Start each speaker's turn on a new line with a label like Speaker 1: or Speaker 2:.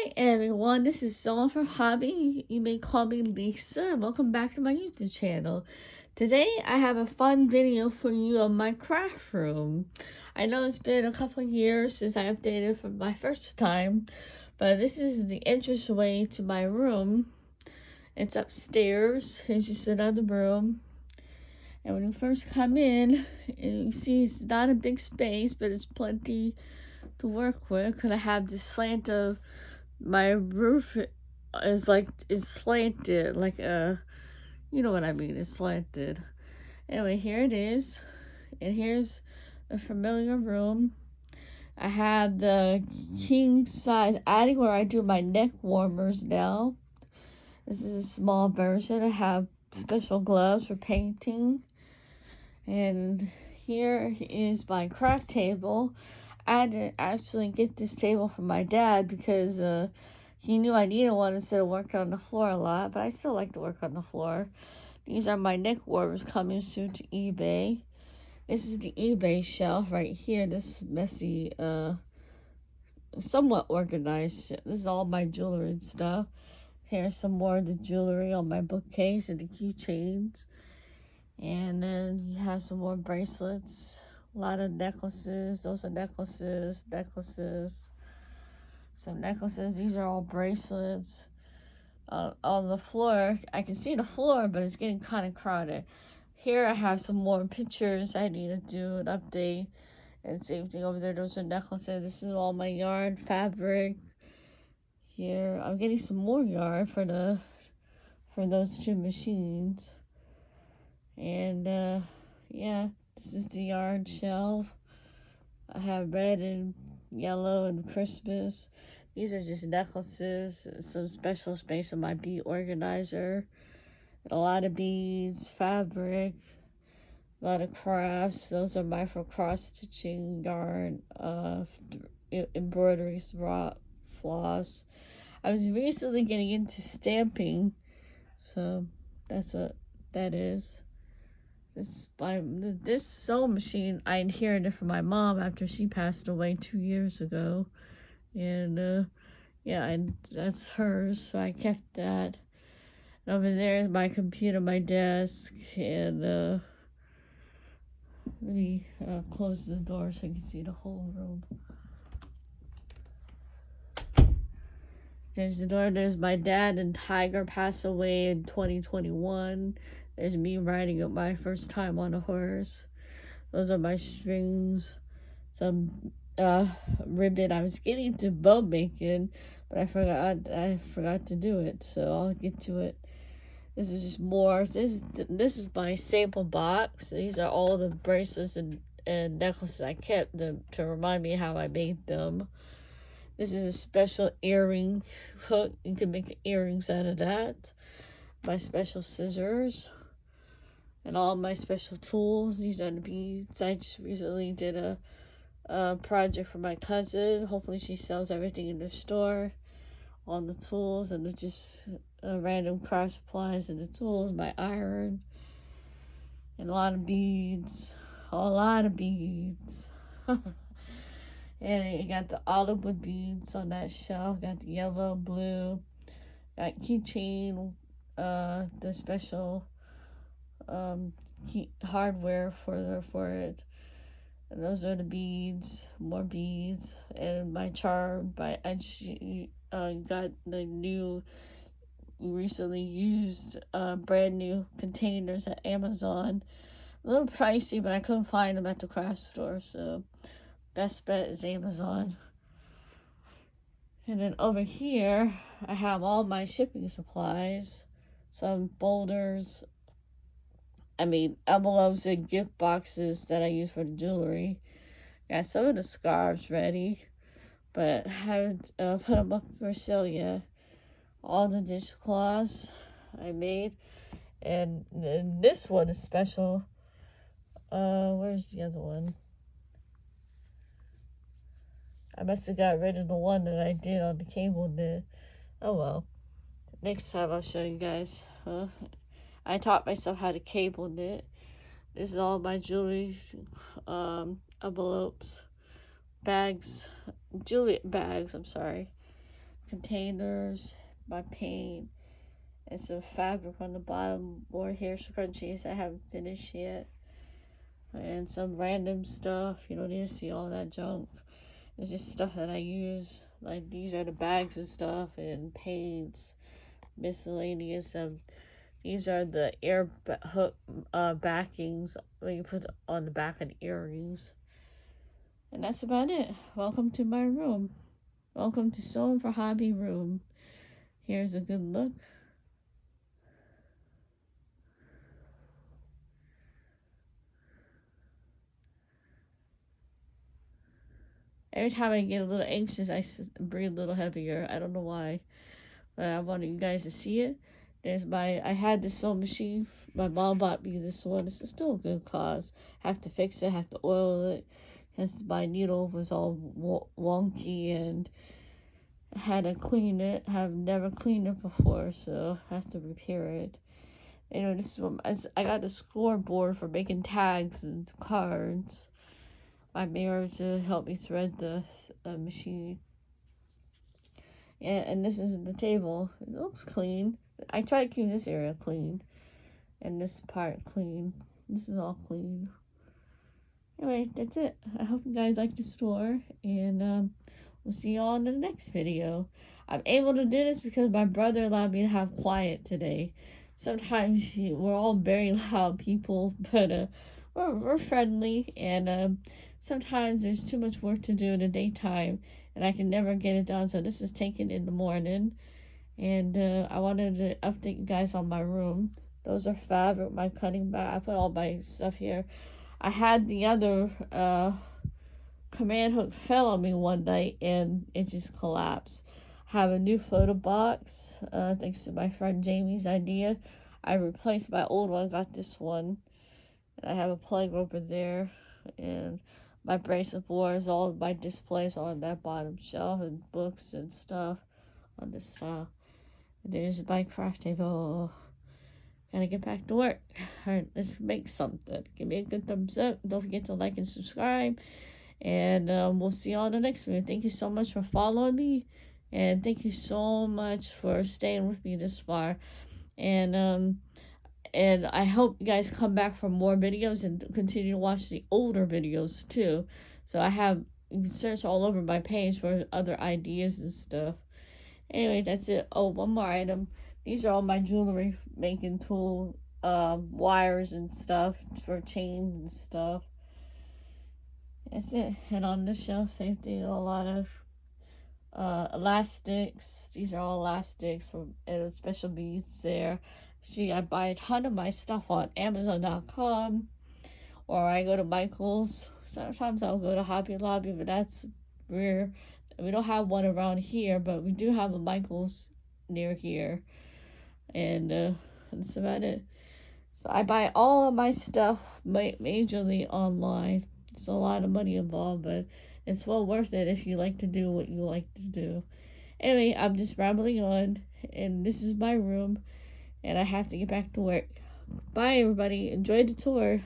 Speaker 1: Hi everyone, this is Someone for Hobby. You may call me Lisa, and welcome back to my YouTube channel. Today I have a fun video for you on my craft room. I know it's been a couple of years since I updated for my first time, but this is the entranceway to my room. It's upstairs, it's just another room. And when you first come in, you see it's not a big space, but it's plenty to work with. Because I have this slant of my roof is slanted, like you know what I mean, it's slanted. Anyway, here it is, and here's a familiar room. I have the king size attic where I do my neck warmers now. This is a small version. I have special gloves for painting, and here is my craft table. I had to actually get this table from my dad because he knew I needed one instead of working on the floor a lot, but I still like to work on the floor. These are my neck warmers coming soon to eBay. This is the eBay shelf right here. This messy, somewhat organized. This is all my jewelry and stuff. Here's some more of the jewelry on my bookcase and the keychains. And then you have some more bracelets. A lot of necklaces. Those are necklaces. Some necklaces. These are all bracelets. On the floor, I can see the floor, but it's getting kind of crowded. Here I have some more pictures I need to do an update. And same thing over there, those are necklaces. This is all my yarn fabric. Here, I'm getting some more yarn for those two machines. And yeah, this is the yarn shelf. I have red and yellow and Christmas. These are just necklaces, some special space in my bead organizer. A lot of beads, fabric, a lot of crafts. Those are my for cross stitching yarn, embroidery, floss. I was recently getting into stamping, so that's what that is. This sewing machine I inherited from my mom after she passed away 2 years ago, and yeah, that's hers, so I kept that. Over there is my computer, my desk, and let me close the door so you can see the whole room. There's the door. There's my dad and Tiger passed away in 2021. There's me riding up my first time on a horse. Those are my strings. Some ribbon. I was getting into bow making, but I forgot to do it, so I'll get to it. This is just more. This is my sample box. These are all the bracelets and necklaces I kept to remind me how I made them. This is a special earring hook. You can make earrings out of that. My special scissors and all my special tools. These are the beads. I just recently did a project for my cousin. Hopefully she sells everything in the store. All the tools and just random craft supplies and the tools. My iron and a lot of beads. A lot of beads. And you got the olive wood beads on that shelf. Got the yellow, blue. Got keychain. The special hardware for it. And those are the beads. More beads. And my charm. I just got the new, recently used, brand new containers at Amazon. A little pricey, but I couldn't find them at the craft store, so best bet is Amazon. And then over here, I have all my shipping supplies, some folders, envelopes and gift boxes that I use for the jewelry. Got some of the scarves ready, but haven't put them up for sale yet. All the dishcloths I made, and this one is special. Where's the other one? I must have got rid of the one that I did on the cable knit. Oh well. Next time I'll show you guys. I taught myself how to cable knit. This is all my jewelry, envelopes, bags, jewelry bags, I'm sorry. containers, my paint, and some fabric on the bottom, more hair scrunchies I haven't finished yet, and some random stuff. You don't need to see all that junk. It's just stuff that I use. Like, these are the bags and stuff, and paints, miscellaneous stuff. These are the air hook backings that you put on the back of the earrings. And that's about it. Welcome to my room. Welcome to Sewing for Hobby room. Here's a good look. Every time I get a little anxious, I breathe a little heavier. I don't know why, but I wanted you guys to see it. I had this sewing machine. My mom bought me this one. It's still a good cause. Have to fix it, have to oil it, because my needle was all wonky, and I had to clean it. I've never cleaned it before, so I have to repair it. Anyway, this is what I got the scoreboard for making tags and cards. My mirror to help me thread the machine. And this is the table. It looks clean. I try to keep this area clean. And this part clean. This is all clean. Anyway, that's it. I hope you guys like the store. And we'll see y'all in the next video. I'm able to do this because my brother allowed me to have quiet today. Sometimes we're all very loud people, but we're friendly, and sometimes there's too much work to do in the daytime, and I can never get it done. So this is taken in the morning, and I wanted to update you guys on my room. Those are fabric, my cutting mat. I put all my stuff here. I had the other command hook fell on me one night, and it just collapsed. I have a new photo box, thanks to my friend Jamie's idea. I replaced my old one, got this one. And I have a plug over there, and my bracelet boards, all of my displays on that bottom shelf, and books and stuff on this file. And there's my craft table. Gotta get back to work. Alright, let's make something. Give me a good thumbs up. Don't forget to like and subscribe. And we'll see you all in the next video. Thank you so much for following me. And thank you so much for staying with me this far. And I hope you guys come back for more videos and continue to watch the older videos too. So you can search all over my page for other ideas and stuff. Anyway, that's it. Oh, one more item. These are all my jewelry making tool, wires and stuff for chains and stuff. That's it. And on this shelf, same thing, a lot of elastics. These are all elastics from special beads there. See, I buy a ton of my stuff on Amazon.com, or I go to Michael's. Sometimes I'll go to Hobby Lobby, but that's rare. We don't have one around here, but we do have a Michael's near here. And that's about it. So I buy all of my stuff majorly online. It's a lot of money involved, but it's well worth it if you like to do what you like to do. Anyway, I'm just rambling on, and this is my room, and I have to get back to work. Bye, everybody. Enjoy the tour.